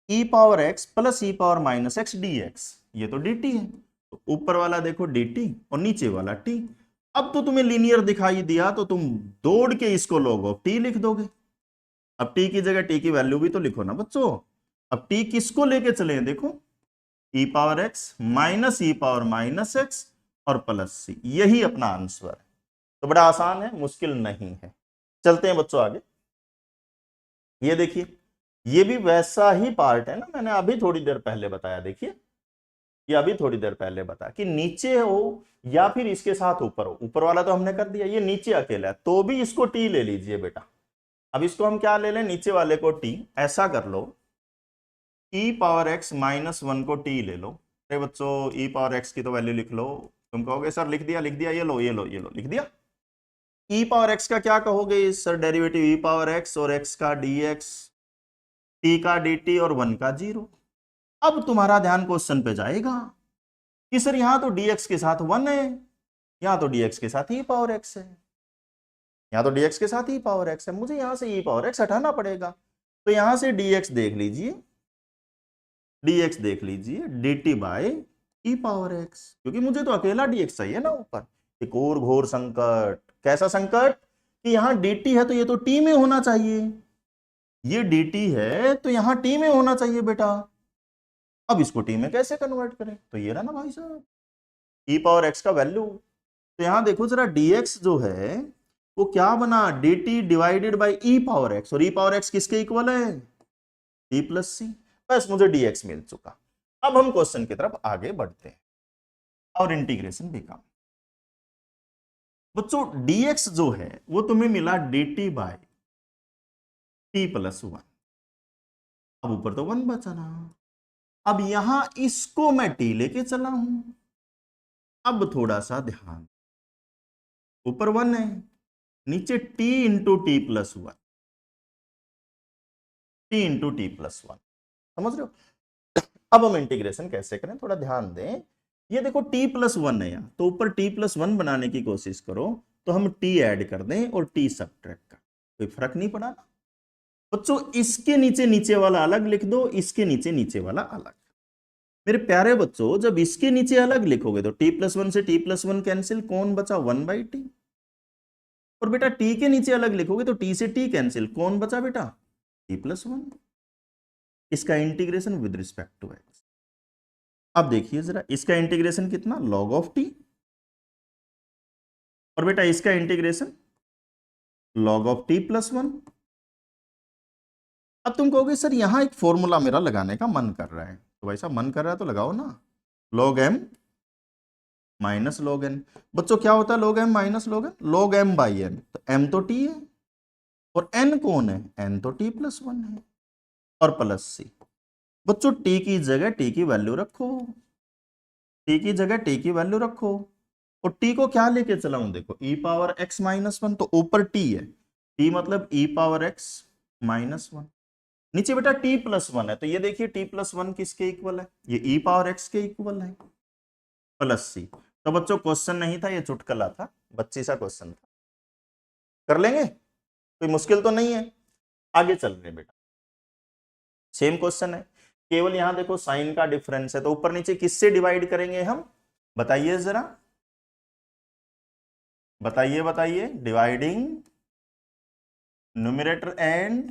ई पावर एक्स प्लस ई पावर -x dx, ये तो dt है, तो ऊपर वाला देखो dt और नीचे वाला t। अब तो तुम्हें लीनियर दिखाई दिया तो तुम दौड़ के इसको log ऑफ t लिख दोगे। अब t की जगह t की वैल्यू भी तो लिखो ना बच्चों। अब t किसको लेके चले हैं देखो, e power x minus e power minus x और प्लस c, यही अपना आंसर है। तो बड़ा आसान है, मुश्किल नहीं है। चलते हैं बच्चों आगे। ये देखिए, ये भी वैसा ही पार्ट है ना, मैंने अभी थोड़ी देर पहले बताया। देखिए ये अभी थोड़ी देर पहले बताया कि नीचे हो या फिर इसके साथ ऊपर हो। ऊपर वाला तो हमने कर दिया, ये नीचे अकेला है तो भी इसको टी ले लीजिए बेटा। अब इसको हम क्या ले लें, नीचे वाले को टी। ऐसा कर लो, e power x minus one को t ले लो। अरे बच्चों e पावर x की तो वैल्यू लिख लो। तुम कहोगे सर लिख दिया लिख दिया, ये लो ये लो ये लो, लिख दिया। e पावर x का क्या कहोगे sir, derivative e power x और x का dx, t का dt और 1 का 0। अब तुम्हारा ध्यान क्वेश्चन पे जाएगा कि सर यहां तो dx के साथ 1 है, यहां तो dx के साथ e पावर x है, यहां तो dx के साथ e पावर x है, मुझे यहां से e पावर x हटाना पड़ेगा। तो यहां से dx देख लीजिए, dx देख लीजिए dt by e power x, क्योंकि मुझे तो अकेला dx चाहिए ना ऊपर। एक और घोर संकट, कैसा संकट कि यहां dt है तो ये तो t में होना चाहिए, ये dt है तो यहां t में होना चाहिए बेटा। अब इसको t में कैसे कन्वर्ट करें, तो ये रहा ना भाई साहब e पावर x का वैल्यू। तो यहां देखो जरा dx जो है वो क्या बना, dt divided by e power x, और e पावर x किसके इक्वल है, t प्लस सी। बस मुझे dx मिल चुका। अब हम क्वेश्चन की तरफ आगे बढ़ते हैं और इंटीग्रेशन भी काम। बच्चों dx जो है वो तुम्हें मिला dt by t plus one. अब ऊपर तो वन बचा ना, अब यहां इसको मैं t लेके चला हूं। अब थोड़ा सा ध्यान, ऊपर वन है, नीचे t into T plus one, T into T plus one, समझ रहे हो। अब हम इंटीग्रेशन कैसे करें, थोड़ा ध्यान दें। ये देखो t प्लस वन है यहाँ, तो ऊपर t प्लस वन बनाने की कोशिश करो तो हम t ऐड कर दें और t सब्ट्रैक्ट कर, कोई फर्क नहीं पड़ा ना बच्चों। इसके नीचे नीचे वाला अलग लिख दो, इसके नीचे नीचे वाला अलग। मेरे प्यारे बच्चों जब इसके नीचे अलग लिखोगे तो t प्लस वन से t प्लस वन कैंसिल, कौन बचा, वन बाई टी। और बेटा t के नीचे अलग लिखोगे तो t से t कैंसिल, कौन बचा बेटा, t प्लस वन। इसका integration with respect to x। अब देखिए जरा, इसका इंटीग्रेशन कितना, log ऑफ t, और बेटा इसका integration log of t plus one. अब तुम कहोगे सर यहां एक फॉर्मूला मेरा लगाने का मन कर रहा है, तो भाई साहब मन कर रहा है तो लगाओ ना, log m minus log n। बच्चों क्या होता है log m minus log n, log m by n, तो m तो t है और n कौन है, n तो t प्लस वन है और प्लस c। बच्चों t की जगह t की वैल्यू रखो, t की जगह t की वैल्यू रखो, और t को क्या लेके चला हूं देखो, e power x minus one, तो ऊपर t है, t मतलब e power x minus one, नीचे बेटा t प्लस वन है, तो ये देखिए t प्लस वन किसके इक्वल है, ये e पावर x के इक्वल है, प्लस सी। तो बच्चों क्वेश्चन नहीं था, ये चुटकुला था, बच्ची सा क्वेश्चन था, कर लेंगे, कोई मुश्किल तो नहीं है। आगे चल रहे बेटा, सेम क्वेश्चन है, केवल यहां देखो साइन का डिफरेंस है, तो ऊपर नीचे किससे डिवाइड करेंगे हम, बताइए जरा, बताइए बताइए, dividing numerator and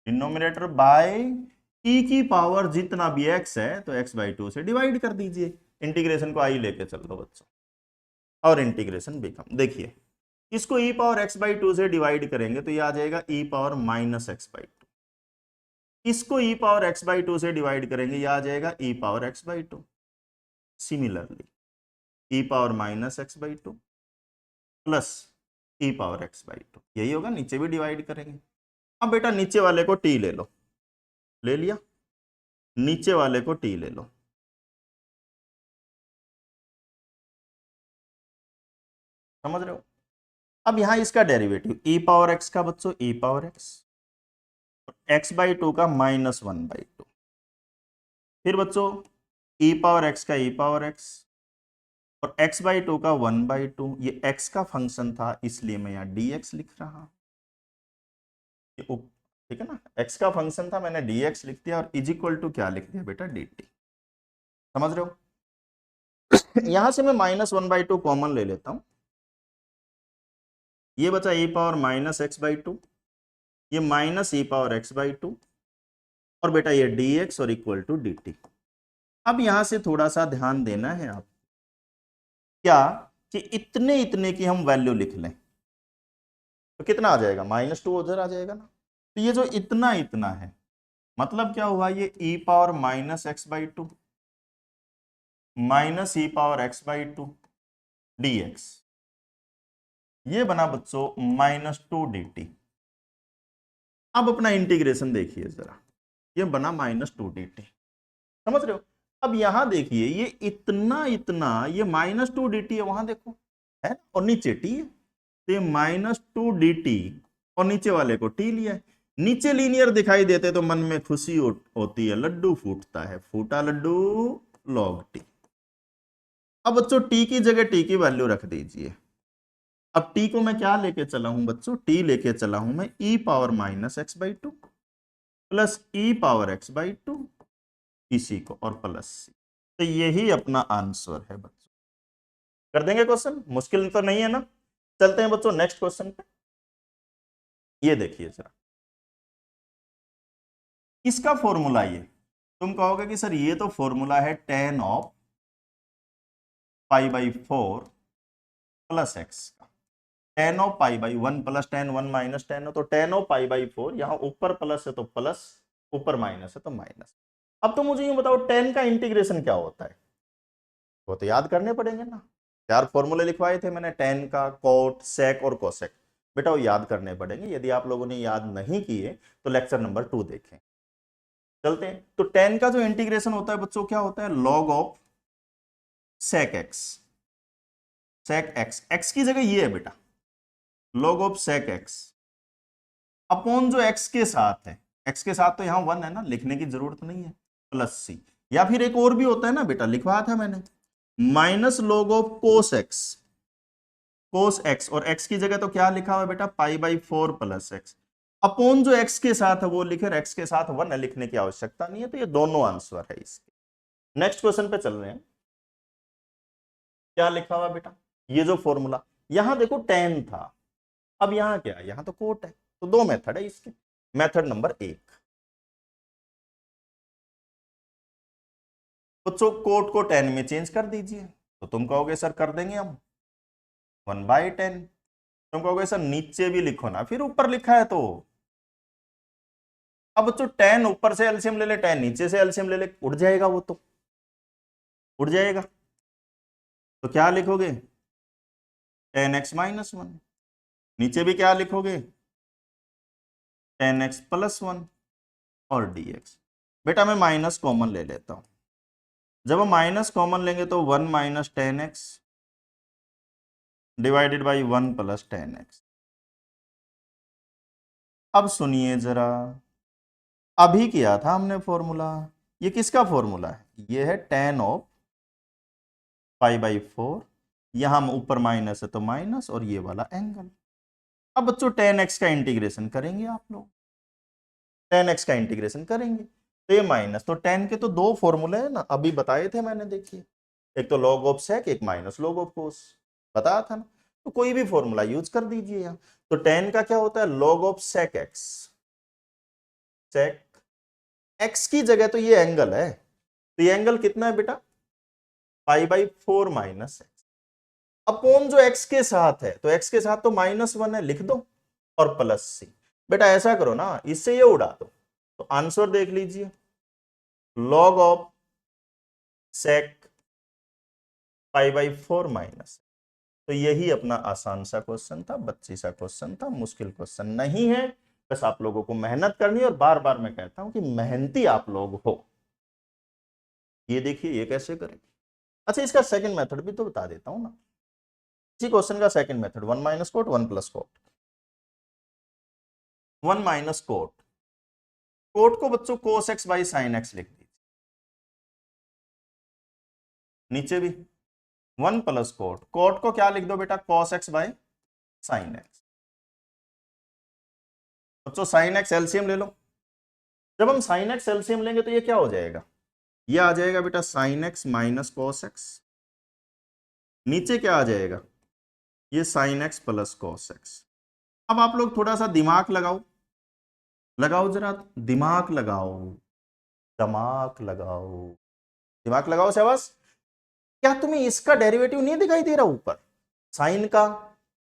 denominator by e की पावर जितना भी x है तो x बाई टू से डिवाइड कर दीजिए। इंटीग्रेशन को आई लेके चल दो बच्चों और इंटीग्रेशन बिकम, देखिए इसको e power x by two से डिवाइड करेंगे तो ये आ जाएगा e power minus x by two, इसको e power x by two से डिवाइड करेंगे ये आ जाएगा e power x by two. Similarly e power minus x by two plus e power x by two, यही होगा, नीचे भी डिवाइड करेंगे। अब बेटा नीचे वाले को t ले लो, ले लिया, नीचे वाले को t ले लो, समझ रहे हो। अब यहां इसका डेरिवेटिव e पावर x का बच्चों e power x, x by two का माइनस वन बाई टू, फिर बच्चों e पावर x का e पावर x और x बाई टू का वन बाई टू, ये x का फंक्शन था इसलिए मैं यहाँ dx लिख रहा हूं, ठीक है ना, x का फंक्शन था मैंने dx लिख दिया और इज इक्वल टू क्या लिख दिया बेटा dt, समझ रहे हो। यहां से मैं -1/2 कॉमन ले लेता हूं, ये बचा e पावर -x/2, ये -e⁻x/2, और बेटा ये dx और इक्वल टू dt। अब यहां से थोड़ा सा ध्यान देना है आप, क्या कि इतने इतने की हम वैल्यू लिख लें तो कितना आ जाएगा, -2 उधर आ जाएगा ना। तो ये जो इतना इतना है मतलब क्या हुआ, ये e⁻ -x/2 -e⁻x/2 dx, ये बना बच्चों -2 dt। अब अपना इंटीग्रेशन देखिए जरा, ये बना -2 dt, समझ रहे हो। अब यहां देखिए ये इतना इतना, ये -2 dt है, वहां देखो है, और नीचे t है, तो ये -2 dt और नीचे वाले को t लिया है। नीचे लीनियर दिखाई देते तो मन में खुशी होती है, लड्डू फूटता है, फूटा लड्डू log t। अब बच्चों t की जगह t की वैल्यू रख दीजिए। अब t को मैं क्या लेके चला हूं बच्चों, t लेके चला हूं मैं e⁻ -x/2 प्लस e⁻x/2 इसी को और प्लस सी। तो यही अपना आंसर है बच्चों। कर देंगे क्वेश्चन, मुश्किल तो नहीं है ना। चलते हैं बच्चों नेक्स्ट क्वेश्चन पे। ये देखिए जरा, इसका फॉर्मूला, ये तुम कहोगे कि सर ये तो फॉर्मूला है tan ऑफ π/4 प्लस एक्स का, tan of π/1 plus tan 1 minus tan हो, तो tan ऑफ π/4, यहां ऊपर प्लस है तो प्लस, ऊपर माइनस है तो माइनस। अब तो मुझे ये बताओ tan का इंटीग्रेशन क्या होता है, वो तो याद करने पड़ेंगे ना। 4 फॉर्मूले लिखवाए थे मैंने, tan का, cot, sec और cosec, बेटा वो याद करने पड़ेंगे। यदि आप लोगों ने याद नहीं किए तो लेक्चर नंबर 2 देखें। चलते हैं, तो tan का जो इंटीग्रेशन होता है बच्चों क्या होता है, log of sec x, sec x, x की जगह ये है बेटा log of sec x upon जो x के साथ है, x के साथ तो यहां 1 है ना, लिखने की जरूरत नहीं है, प्लस सी। या फिर एक और भी होता है ना बेटा, लिखवाया था मैंने, minus log of cos x, cos x, और x की जगह तो क्या लिखा हुआ है बेटा, π/4 प्लस एक्स, अपॉन जो x के साथ है वो लिखे, x के साथ 1 है, लिखने की आवश्यकता नहीं है। तो ये दोनों आंसर है इसके। नेक्स्ट क्वेश्चन पे चल रहे हैं, क्या लिखा हुआ बेटा, ये जो फॉर्मूला, यहां देखो tan था, अब यहां क्या है, यहां तो कोट है, तो दो मेथड है इसके। मेथड नंबर 1, बच्चों कोट को tan में चेंज कर दीजिए, तो तुम कहोगे सर कर देंगे हम 1/10, तुम कहोगे सर नीचे भी लिखो ना, फिर ऊपर लिखा है तो। अब बच्चों tan ऊपर से एलसीएम ले ले, tan नीचे से एलसीएम ले ले, उड़ जाएगा, वो तो उड़ जाएगा। तो क्या लिखोगे, tan x - 1, नीचे भी क्या लिखोगे, tan x + 1 और dx। बेटा मैं माइनस कॉमन ले लेता हूं, जब हम माइनस कॉमन लेंगे तो 1 - tan x divided by 1 + tan x। अब सुनिए जरा, अभी किया था हमने फॉर्मूला, ये किसका फॉर्मूला है, ये है tan ऑफ π/4, यहां ऊपर माइनस है तो माइनस, और ये वाला एंगल। अब बच्चों tan x का इंटीग्रेशन करेंगे आप लोग, tan x का इंटीग्रेशन करेंगे तो ये माइनस, तो tan के तो दो फॉर्मूले हैं ना, अभी बताए थे मैंने, देखिए एक तो log ऑफ sec, एक माइनस log ऑफ cos, बताया था ना। तो कोई भी फॉर्मूला यूज कर दीजिए यहां। तो tan का क्या होता है, log of sec x, sec x की जगह तो ये एंगल है, तो ये एंगल कितना है बेटा, π/4 माइनस एक्स, अपॉन जो x के साथ है, तो x के साथ तो -1 है, लिख दो, और प्लस सी। बेटा ऐसा करो ना, इससे ये उड़ा दो, तो आंसर देख लीजिए, log ऑफ sec π/4 माइनस। तो यही अपना आसान सा क्वेश्चन था, बच्ची सा क्वेश्चन था, मुश्किल क्वेश्चन नहीं है। बस आप लोगों को मेहनत करनी है, और बार बार मैं कहता हूं कि मेहनती आप लोग हो। ये देखिए ये कैसे करें। अच्छा इसका सेकंड मेथड भी तो बता देता हूं ना, इसी क्वेश्चन का second method, 1 - cot 1 + cot, 1 - cot, cot को बच्चों cos x by sin x लिख दीजिए, नीचे भी 1 + कोट, कोट को क्या लिख दो बेटा, cos x by sin x। बच्चों sin x एलसीएम ले लो, जब हम sin x एलसीएम लेंगे तो ये क्या हो जाएगा, ये आ जाएगा बेटा sin x - cos x नीचे क्या आ जाएगा, ये sine x plus cos x. अब आप लोग थोड़ा सा दिमाग लगाओ, लगाओ जरा, दिमाग लगाओ, दिमाग लगाओ, दिमाग लगाओ शाबाश। क्या तुम्हें इसका डेरिवेटिव नहीं दिखाई दे रहा ऊपर, साइन का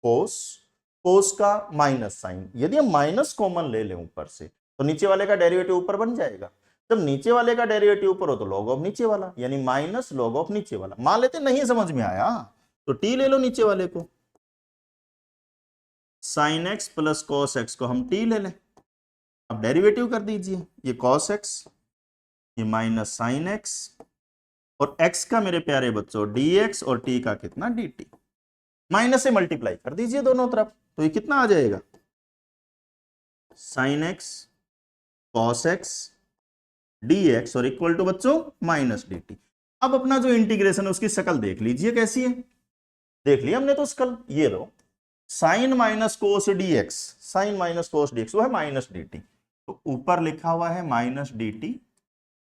कोस, कोस का माइनस साइन, यदि हम माइनस कॉमन ले लें ऊपर से तो नीचे वाले का डेरिवेटिव ऊपर बन जाएगा। जब नीचे वाले का डेरिवेटिव ऊपर हो तो लॉग ऑफ नीचे वाला, यानी माइनस लॉग ऑफ नीचे वाला। मान लेते नहीं समझ में आया तो टी ले लो नीचे वाले को, sine x plus cos x को हम टी ले लें। अब डेरिवेटिव कर दीजिए, ये कॉस एक्स, ये माइनस साइन एक्स, और x का मेरे प्यारे बच्चों dx और t का कितना dt, माइनस से मल्टीप्लाई कर दीजिए दोनों तरफ, तो ये कितना आ जाएगा, sine x cos x dx और इक्वल टू बच्चों माइनस dt। अब अपना जो इंटीग्रेशन है उसकी शक्ल देख लीजिए कैसी है, देख लिया हमने तो शक्ल, ये लो sine minus cos dx, sine minus cos dx वो है माइनस dt, तो ऊपर लिखा हुआ है माइनस dt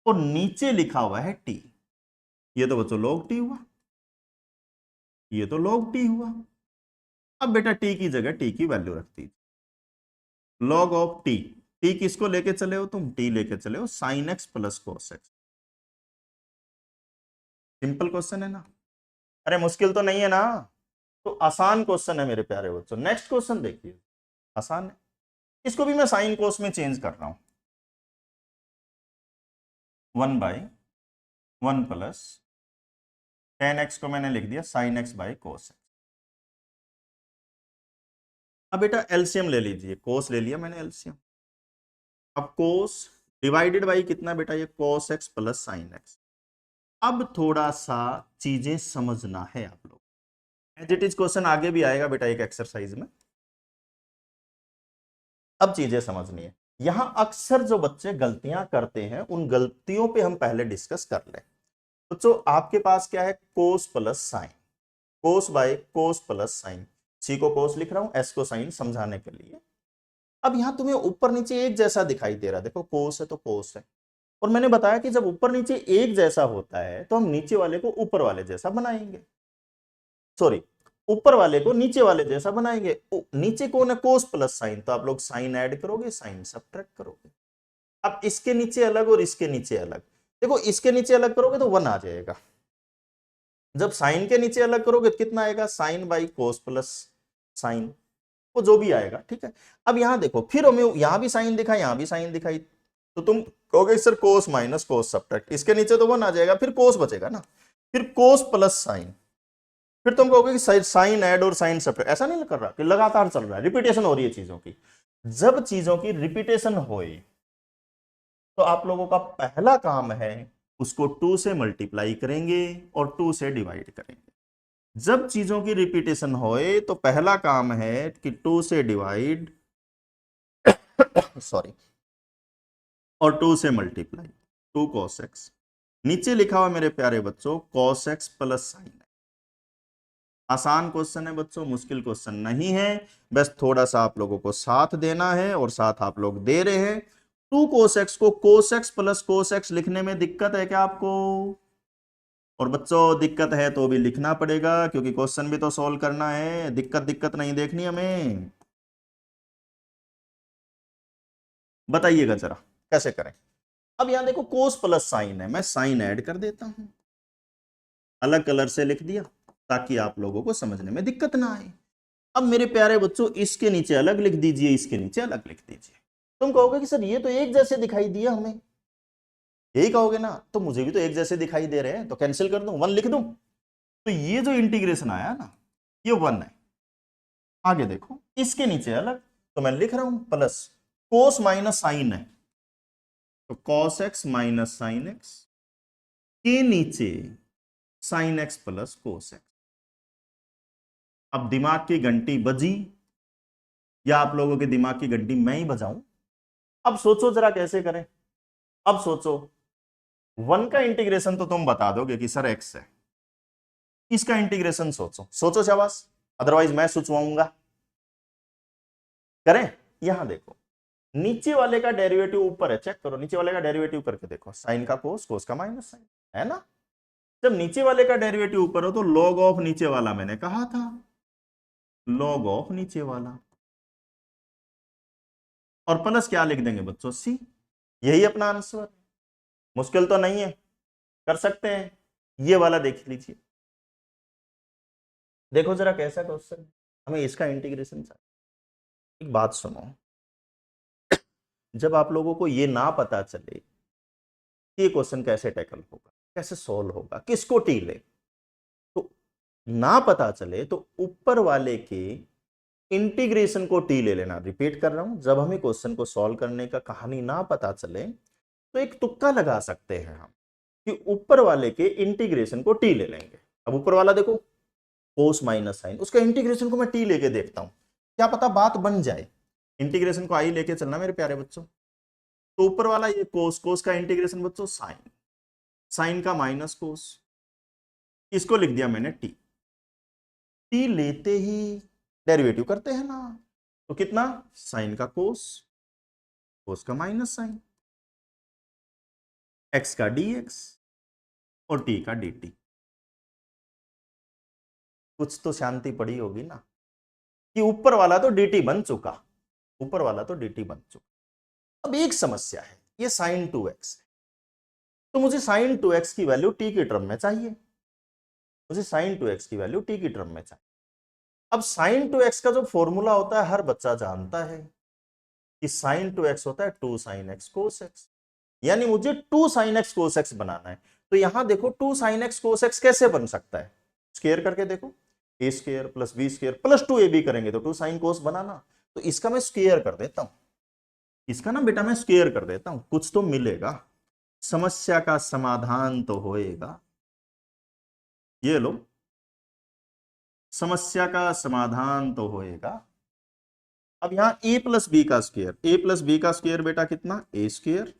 और नीचे लिखा हुआ है t, ये तो बच्चों log t हुआ, ये तो log t हुआ। अब बेटा t की जगह t की वैल्यू रख दीजिए, log ऑफ t, t किसको लेके चले हो तुम, t लेके चले हो sine x plus cos x. Simple question है ना, अरे मुश्किल तो नहीं है ना, तो आसान क्वेश्चन है मेरे प्यारे बच्चों। नेक्स्ट क्वेश्चन देखिए, आसान है, इसको भी मैं साइन कोस में चेंज कर रहा हूं, 1/1 प्लस टेन एक्स को मैंने लिख दिया sine x by cos x. अब बेटा एलसीएम ले लीजिए, कोस ले लिया मैंने एलसीएम, अब कोस डिवाइडेड बाई कितना बेटा, ये cos x plus sine x. अब थोड़ा सा चीजें समझना है आप लोग, एज इट इज क्वेश्चन आगे भी आएगा बेटा एक एक्सरसाइज में। अब चीजें समझनी है, यहां अक्सर जो बच्चे गलतियां करते हैं उन गलतियों पे हम पहले डिस्कस कर लें। बच्चों आपके पास क्या है, cos plus sine, cos by cos plus sine, C को कोस लिख रहा हूं, एस को साइन समझाने के लिए। अब यहां तुम्हें ऊपर नीचे एक जैसा दिखाई दे रहा है, देखो कोस है तो कोस है, और मैंने बताया कि जब ऊपर नीचे एक जैसा होता है तो हम नीचे वाले को ऊपर वाले जैसा बनाएंगे, सॉरी ऊपर वाले को नीचे वाले जैसा बनाएंगे। नीचे कौन है, कोस प्लस साइन, तो आप लोग साइन ऐड करोगे साइन सब्ट्रैक्ट करोगे। अब इसके नीचे अलग और इसके नीचे अलग, देखो इसके नीचे अलग करोगे तो 1 आ जाएगा, जब साइन के नीचे अलग करोगे तो कितना आएगा, sine by cos plus sine, वो जो भी आएगा ठीक है। अब यहां देखो, फिर हमें यहां भी साइन दिखाई यहां भी साइन दिखाई, तो तुम कहोगे सर कोस माइनस कोस सब्ट्रैक्ट, इसके नीचे तो 1 आ जाएगा, फिर कोस बचेगा ना, फिर कोस प्लस साइन, फिर तुम कहोगे कि साइन ऐड और साइन सब्ट्रैक्ट। ऐसा नहीं कर रहा कि लगातार चल रहा है, रिपीटेशन हो रही है चीजों की। जब चीजों की रिपीटेशन होए तो आप लोगों का पहला काम है उसको 2 से मल्टीप्लाई करेंगे और 2 से डिवाइड करेंगे। जब चीजों की रिपीटेशन होए तो पहला काम है कि 2 से डिवाइड सॉरी और 2 से मल्टीप्लाई, 2 cos x, नीचे लिखा हुआ मेरे प्यारे बच्चों cos x प्लस साइन। आसान क्वेश्चन है बच्चों, मुश्किल क्वेश्चन नहीं है, बस थोड़ा सा आप लोगों को साथ देना है और साथ आप लोग दे रहे हैं। 2 cos x को cos x plus cos x लिखने में दिक्कत है क्या आपको, और बच्चों दिक्कत है तो भी लिखना पड़ेगा क्योंकि क्वेश्चन भी तो सॉल्व करना है, दिक्कत दिक्कत नहीं देखनी हमें। बताइएगा जरा कैसे करें। अब यहां देखो कोस प्लस साइन है, मैं साइन ऐड कर देता हूं, अलग कलर से लिख दिया ताकि आप लोगों को समझने में दिक्कत ना आए। अब मेरे प्यारे बच्चों इसके नीचे अलग लिख दीजिए, इसके नीचे अलग लिख दीजिए। तुम कहोगे कि सर ये तो एक जैसे दिखाई दिया हमें, यही कहोगे ना, तो मुझे भी तो एक जैसे दिखाई दे रहे हैं, तो कैंसिल कर दूं, 1 लिख दूं, तो ये जो इंटीग्रेशन आया ना ये 1 है। आगे देखो इसके नीचे अलग, तो मैं लिख रहा हूं प्लस कोस माइनस साइन है, तो cos x minus sine x के नीचे sine x plus cos x. अब दिमाग की घंटी बजी या आप लोगों के दिमाग की घंटी मैं ही बजाऊं। अब सोचो जरा कैसे करें, अब सोचो 1 का इंटीग्रेशन तो तुम बता दोगे कि सर एक्स है, इसका इंटीग्रेशन सोचो सोचो शाबाश, अदरवाइज मैं सोचवाऊंगा। करें, यहां देखो नीचे वाले का डेरिवेटिव ऊपर है, चेक करो नीचे वाले का डेरिवेटिव करके देखो, साइन का कोस, कोस का माइनस साइन, है ना। जब नीचे वाले का डेरिवेटिव ऊपर हो तो लॉग ऑफ नीचे वाला, मैंने कहा था लॉग ऑफ नीचे वाला, और प्लस क्या लिख देंगे बच्चों, सी। यही अपना आंसर, मुश्किल तो नहीं है, कर सकते हैं। ये वाला देख लीजिए, देखो जरा कैसा क्वेश्चन, हमें इसका इंटीग्रेशन चाहिए। एक बात सुनो, जब आप लोगों को ये ना पता चले कि ये क्वेश्चन कैसे टैकल होगा, कैसे सॉल्व होगा, किसको टी ले, तो ना पता चले तो ऊपर वाले के इंटीग्रेशन को टी ले लेना। रिपीट कर रहा हूं, जब हमें क्वेश्चन को सॉल्व करने का कहानी ना पता चले तो एक तुक्का लगा सकते हैं हम कि ऊपर वाले के इंटीग्रेशन को टी ले लेंगे। अब ऊपर वाला देखो कोस माइनस साइन, उसका इंटीग्रेशन को मैं टी लेके देखता हूं, क्या पता बात बन जाए। इंटीग्रेशन को आई लेके चलना मेरे प्यारे बच्चों। तो ऊपर वाला ये कोस, कोस का इंटीग्रेशन बच्चों साइन, साइन का माइनस कोस, इसको लिख दिया मैंने टी। टी लेते ही डेरिवेटिव करते हैं ना, तो कितना, साइन का कोस, कोस का माइनस साइन, एक्स का डीएक्स और टी का dt। कुछ तो शांति पड़ी होगी ना, कि ऊपर वाला तो dt बन चुका, ऊपर वाला तो dt बन चुका। अब एक समस्या है, ये साइन 2x है, तो मुझे साइन 2x की वैल्यू t के टर्म में चाहिए, मुझे साइन 2x की वैल्यू t की टर्म में चाहिए। अब साइन 2x का जो फॉर्मूला होता है हर बच्चा जानता है कि साइन 2x होता है 2 sin x cos x, यानी मुझे 2 sin x cos x बनाना है। तो यहां देखो 2 sin x cos x कैसे बन सकता है, स्क्वायर करके देखो, a square plus b square plus 2ab करेंगे तो 2 sin cos बनाना। तो इसका मैं स्क्वायर कर देता हूं, इसका ना बेटा मैं स्क्वायर कर देता हूं, कुछ तो मिलेगा, समस्या का समाधान तो होएगा। ये लो, समस्या का समाधान तो होएगा। अब यहां a प्लस बी का स्क्वायर, a प्लस बी का स्क्वायर बेटा कितना, a square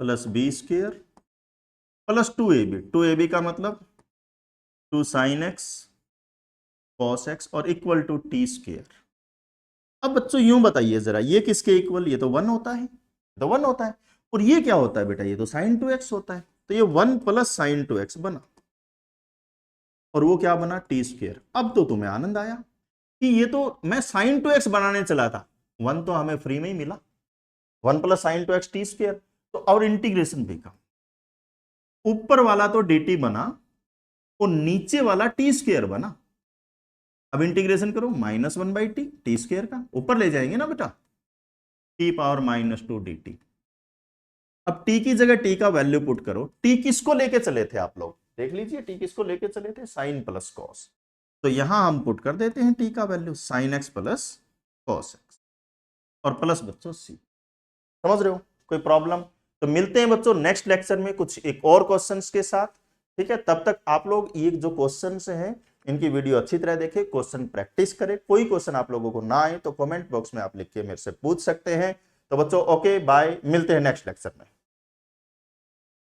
plus B square plus 2ab, 2ab का मतलब 2 sin x cos x और इक्वल टू टी स्क्वायर। अब बच्चों यूं बताइए जरा, ये किसके इक्वल, ये तो 1 होता है, तो 1 होता है, और ये क्या होता है बेटा, ये तो sin 2x होता है, तो ये 1 प्लस sin 2x बना, और वो क्या बना, टी स्क्वायर। अब तो तुम्हें आनंद आया कि ये तो मैं sin 2x बनाने चला था, 1 तो हमें फ्री में ही मिला, 1 plus sin 2x T square. तो और इंटीग्रेशन भी का, ऊपर वाला तो dt बना और नीचे वाला टी स्क्वायर बना। अब इंटीग्रेशन करो, -1/t, टी स्क्वायर का ऊपर ले जाएंगे ना बेटा, t पावर -2 dt। अब t की जगह t का वैल्यू पुट करो, t किसको लेके चले थे आप लोग, देख लीजिए t किसको लेके चले थे, साइन प्लस कॉस। तो यहां हम पुट कर देते हैं t का value sin x plus cos x, और प्लस बच्चों c। समझ रहे हो, कोई प्रॉब्लम? तो मिलते हैं बच्चों नेक्स्ट लेक्चर में कुछ एक और क्वेश्चंस के साथ, ठीक है? तब तक आप लोग ये जो क्वेश्चंस हैं इनकी वीडियो अच्छी तरह देखें, क्वेश्चन प्रैक्टिस करें। कोई क्वेश्चन आप लोगों को ना आए तो कमेंट बॉक्स में आप लिख के मेरे से पूछ सकते हैं। तो बच्चों ओके बाय, मिलते हैं नेक्स्ट लेक्चर में।